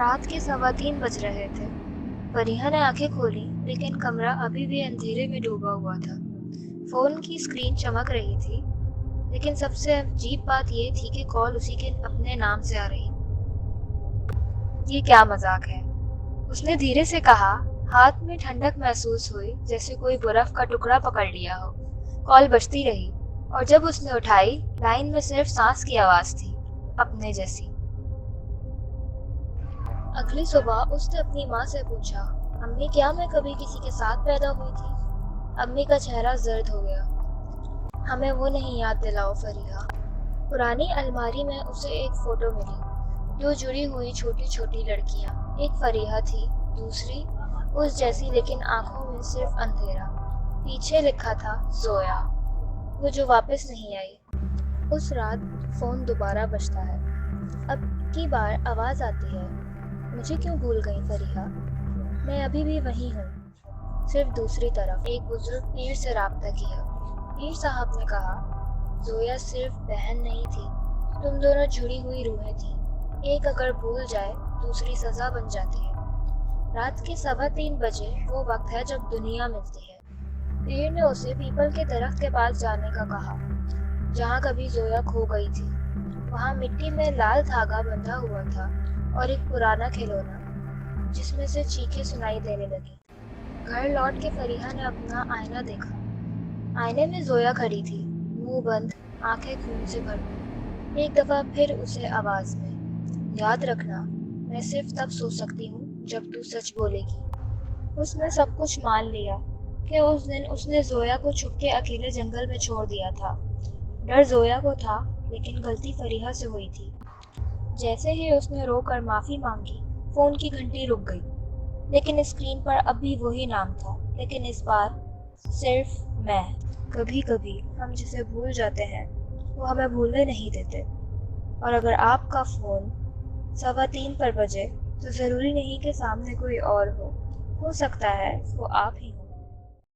رات کے 3:15 بج رہے تھے۔ فریحہ نے آنکھیں کھولی لیکن کمرہ ابھی بھی اندھیرے میں ڈوبا ہوا تھا۔ فون کی اسکرین چمک رہی تھی لیکن سب سے عجیب بات یہ تھی کہ کال اسی کے اپنے نام سے آ رہی۔ یہ کیا مذاق ہے؟ اس نے دھیرے سے کہا۔ ہاتھ میں ٹھنڈک محسوس ہوئی جیسے کوئی برف کا ٹکڑا پکڑ لیا ہو۔ کال بجتی رہی اور جب اس نے اٹھائی لائن میں صرف سانس کی آواز تھی، اپنے جیسی۔ اگلی صبح اس نے اپنی ماں سے پوچھا، امی کیا میں کبھی کسی کے ساتھ پیدا ہوئی تھی؟ امی کا چہرہ زرد ہو گیا۔ ہمیں وہ نہیں یاد دلاؤ فریحہ۔ پرانی الماری میں اسے ایک فوٹو ملی، دو جڑی ہوئی چھوٹی چھوٹی لڑکیاں، ایک فریحہ تھی، دوسری اس جیسی لیکن آنکھوں میں صرف اندھیرا۔ پیچھے لکھا تھا زویا، وہ جو واپس نہیں آئی۔ اس رات فون دوبارہ بجتا ہے۔ اب کی بار آواز آتی ہے، مجھے کیوں بھول گئی فریحہ؟ میں ابھی بھی وہیں ہوں، صرف دوسری طرف۔ ایک بزرگ پیر سے رابطہ کیا۔ پیر صاحب نے کہا، زویا صرف بہن نہیں تھی، تم دونوں جڑی ہوئی روحیں تھیں، ایک اگر بھول جائے دوسری سزا بن جاتی ہے۔ رات کے 3:15 بجے وہ وقت ہے جب دنیا ملتی ہے۔ پیر نے اسے پیپل کے درخت کے پاس جانے کا کہا جہاں کبھی زویا کھو گئی تھی۔ وہاں مٹی میں لال دھاگا بندھا ہوا تھا اور ایک پرانا کھلونا جس میں سے چیخیں سنائی دینے لگی۔ گھر لوٹ کے فریحہ نے اپنا آئینہ دیکھا۔ آئینے میں زویا کھڑی تھی، منہ بند، آنکھیں خون سے بھر۔ ایک دفعہ پھر اسے آواز میں، یاد رکھنا میں صرف تب سو سکتی ہوں جب تو سچ بولے گی۔ اس نے سب کچھ مان لیا کہ اس دن اس نے زویا کو چھپ کے اکیلے جنگل میں چھوڑ دیا تھا۔ ڈر زویا کو تھا لیکن غلطی فریحہ سے ہوئی تھی۔ جیسے ہی اس نے رو کر معافی مانگی، فون کی گھنٹی رک گئی، لیکن اسکرین پر اب بھی وہی نام تھا، لیکن اس بار صرف میں۔ کبھی کبھی ہم جسے بھول جاتے ہیں وہ ہمیں بھولنے نہیں دیتے، اور اگر آپ کا فون 3:15 پر بجے تو ضروری نہیں کہ سامنے کوئی اور ہو سکتا ہے وہ آپ ہی